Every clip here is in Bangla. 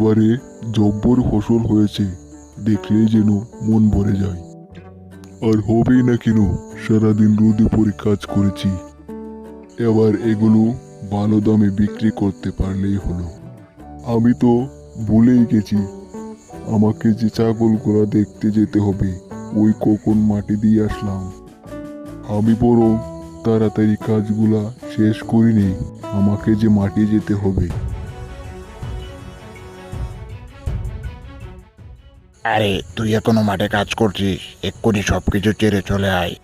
এবারে জব্বর ফসল হয়েছে, দেখলেই যেন মন ভরে যায়। আর হবেই না কেন, সারাদিন রোদে পড়ে কাজ করেছি। এবার এগুলো ভালো দামে বিক্রি করতে পারলেই হলো। আমি তো ভুলেই গেছি, আমাকে যে ছাগলগুলা দেখতে যেতে হবে, ওই কখন মাটি দিয়ে আসলাম। আমি বরং তাড়াতাড়ি কাজগুলা শেষ করিনি, আমাকে যে মাটি যেতে হবে। আরে তুই এখনো মাঠে কাজ করছিস? এক্ষুনি সবকিছু ছেড়ে চলে আয়।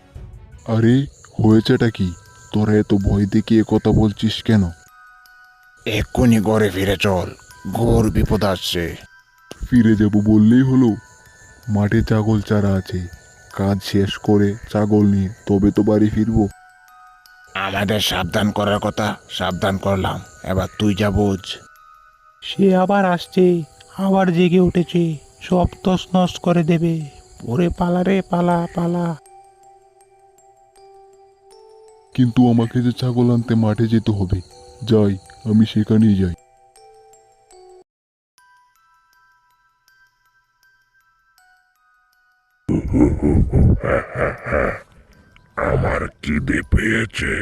আরে হয়েছেটা কি? তোরা এত ভয় দেখিয়ে কথা বলছিস কেন? এক্ষুনি ঘরে ফিরে চল, ঘোর বিপদ আসছে। ফিরে যাব বললেই হলো? মাঠে ছাগল চারা আছে, কাজ শেষ করে ছাগল নিয়ে তবে তো বাড়ি ফিরবো। আমাদের সাবধান করার কথা সাবধান করলাম, এবার তুই যা বোঝ। সে আবার আসছে, আবার জেগে উঠেছে, সব তছনছ করে দেবে। ওরে পালা রে পালা পালা। কিন্তু আমাকে যে ছাগল আনতে মাঠে যেতে হবে, যাই, আমি সেখানেই যাই। আমার খিদে পেয়েছে,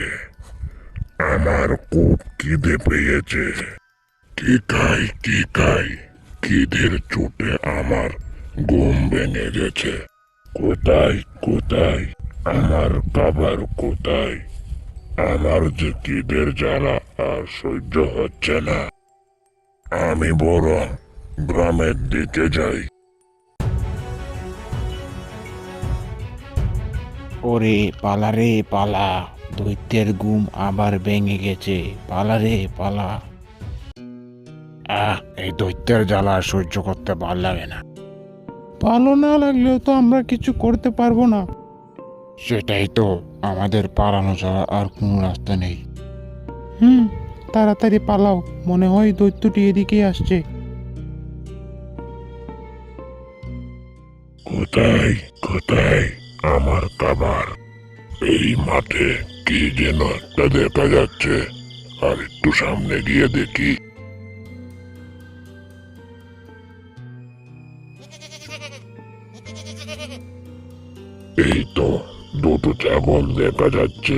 আমার খুব খিদে পেয়েছে। কি খাই কি খাই, খিদের চোটে আমার ঘুম ভেঙে গেছে। কোথায় কোথায় আমার খাবার কোথায়? আমার যে খিদের জ্বালা আর সহ্য হচ্ছে না। আমি বরং গ্রামের দিকে যাই। ওরে পালা রে পালা, দৈত্যের ঘুম আবার ভেঙে গেছে, পালা রে পালা। এই দৈত্যের জ্বালা আর সহ্য করতে ভাল লাগে না। ভালো না লাগলেও তো আমরা কিছু করতে পারবো না। সেটাই তো, আমাদের পালানো ছাড়া আর কোনো রাস্তা নেই। তাড়াতাড়ি পালাও, মনে হয় দৈত্যটি এদিকেই আসছে। কোথায় কোথায় আমার খাবার? এই মাঠে কি যেন একটা দেখা যাচ্ছে, আর একটু সামনে গিয়ে দেখি। এই তো দুটো ছাগল দেখা যাচ্ছে,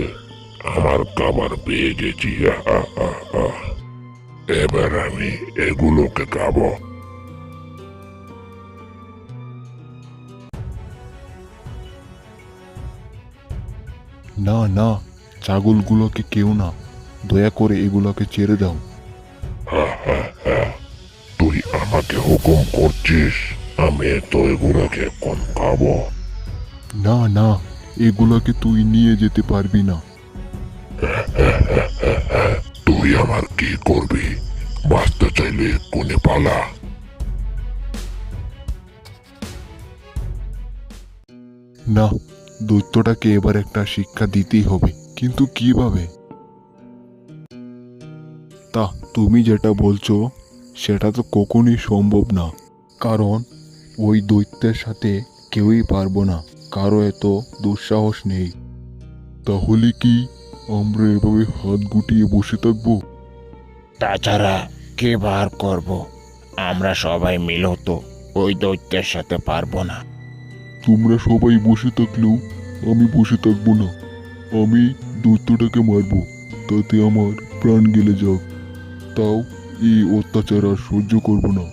আমার খাবার পেয়ে গেছি। এবার আমি এগুলোকে খাবো। না না, ছাগলগুলোকে কেউ না, দয়া করে এগুলোকে ছেড়ে দাও। তুই আমাকে হুকুম করছিস, আমি তো এগুলোকে এখন খাবো। না না, এগুলোকে তুই নিয়ে যেতে পারবি না। তুই আমার কি করবি? বাঁচতে চাইলে কোনে পালা। না, দৈত্যটাকে এবার একটা শিক্ষা দিতেই হবে, কিন্তু কিভাবে? তা তুমি যেটা বলছো সেটা তো কখনই সম্ভব না, কারণ ওই দৈত্যের সাথে কেউই পারবো না, কারো এত দুঃসাহস নেই। তাহলে কি আমরা এভাবে হাত গুটিয়ে বসে থাকবো? তাছাড়া কে বার করব? আমরা সবাই মিলেও তো ওই দৈত্যের সাথে পারবো না। তোমরা সবাই বসে থাকলেও আমি বসে থাকবো না। আমি দৈত্যটাকে মারবো, তাতে আমার প্রাণ গেলে যাক, তাও এই অত্যাচার আর সহ্য করবো না।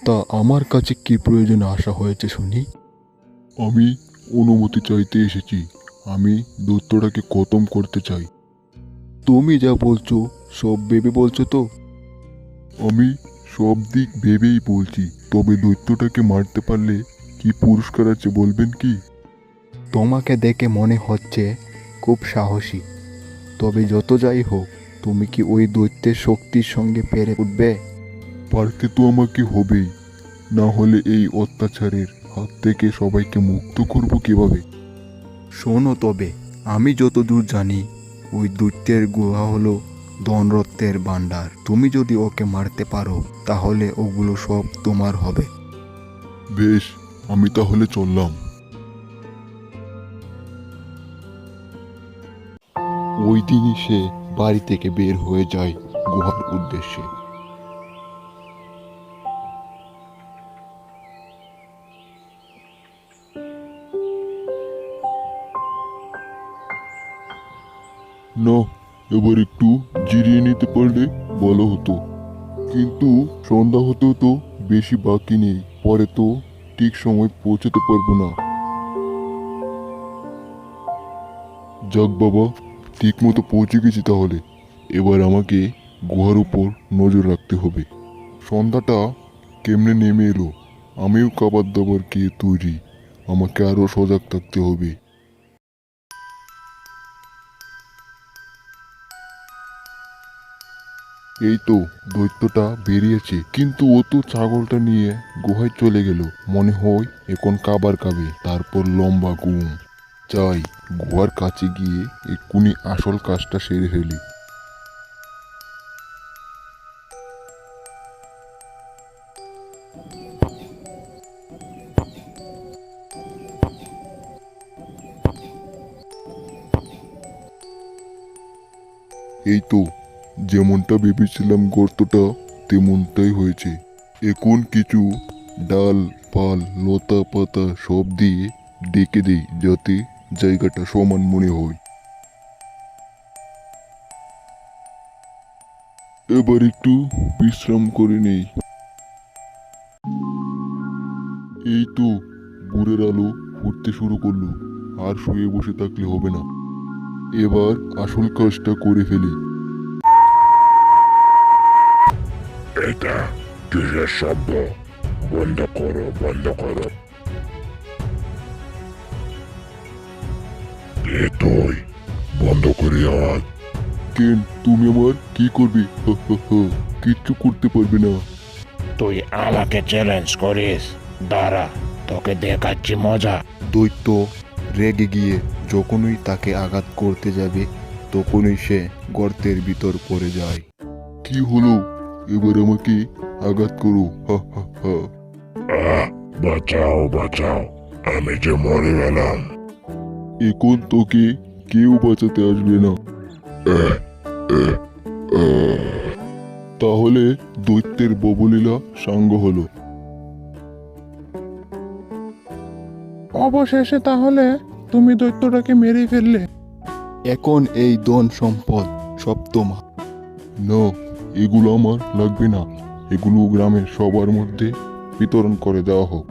তা আমার কাছে কি প্রয়োজনে আসা হয়েছে শুনি? আমি অনুমতি চাইতে এসেছি, আমি দৈত্যটাকে খতম করতে চাই। তুমি যা বলছো সব ভেবে বলছো তো? আমি সব দিক ভেবেই বলছি, তবে দৈত্যটাকে মারতে পারলে কি পুরস্কার আছে বলবেন কি? তোমাকে দেখে মনে হচ্ছে খুব সাহসী, তবে যত যাই হোক, তুমি কি ওই দৈত্যের শক্তির সঙ্গে পেরে উঠবে? পারতে তো আমাকে হবেই, না হলে এই অত্যাচারের হাত থেকে সবাইকে মুক্ত করব কিভাবে? শোনো, তবে আমি যতদূর জানি ওই দৈত্যের গুহা হলো ধনরত্নের ভাণ্ডার। তুমি যদি ওকে মারতে পারো তাহলে ওগুলো সব তোমার হবে। বেশ, আমি তাহলে চললাম। ওই দিনই সে বাড়ি থেকে বের হয়ে যায় গুহার উদ্দেশ্যে। না, এবার একটু জিরিয়ে নিতে পারলে ভালো হতো, কিন্তু সন্ধ্যা হতেও তো বেশি বাকি নেই, পরে তো ঠিক সময় পৌঁছতে পারবো না। যাক বাবা, ঠিক মতো পৌঁছে গেছি তাহলে। এবার আমাকে গুহার উপর নজর রাখতে হবে। সন্ধ্যাটা কেমনে নেমে এলো, আমিও খাবার দাবার খেয়ে তৈরি, আমাকে আরো সজাগ থাকতে হবে। এই তো দৈত্যটা বেরিয়েছে, কিন্তু ও তো ছাগলটা নিয়ে গুহায় চলে গেল। মনে হয় এখন খাবার খাবে, তারপর লম্বা ঘুম। যাই, গুহার কাছে গিয়ে এক্ষুনি আসল কাজটা সেরে ফেলি। এই তো, যেমনটা ভেবেছিলাম গর্তটা তেমনটাই হয়েছে। এখন কিছু ডাল পাল লতা পাতা সব দিয়ে ডেকে দিই, যাতে জায়গাটা সমান মনে হয়। এবার একটু বিশ্রাম করে নেই। এই তো ভোরের আলো ফুটতে শুরু করলো, আর শুয়ে বসে থাকলে হবে না, এবার আসল কাজটা করে ফেলি। এটা কিসের শব্দ? বন্ধ করো, বন্ধ করো। কে তুই? বন্ধ করি আওয়াজ। কেন, তুমি আমার কি করবে? হা, হা, হা, কিচ্ছু করতে পারবে না। তুই আমাকে চ্যালেঞ্জ করিস? দাঁড়া, তোকে দেখাচ্ছি মজা। দৈত্য রেগে গিয়ে যখনই তাকে আঘাত করতে যাবে, তখনই সে গর্তের ভিতর পড়ে যায়। কি হলো, এবার আমাকে আঘাত করো, হা হা হা। বাঁচাও, বাঁচাও, আমি যে মরে গেলাম। এখন তোকে কেউ বাঁচাতে আসবে না। আহ, আহ, আহ। তাহলে দৈত্যের ববলীলা সাঙ্গ হলো। অবশেষে তাহলে তুমি দৈত্যটাকে মেরে ফেললে। এখন এই ধন সম্পদ সব তোমার। না, এগুলো আমার লাগবে না, এগুলো গ্রামের সবার মধ্যে বিতরণ করে দেওয়া হোক।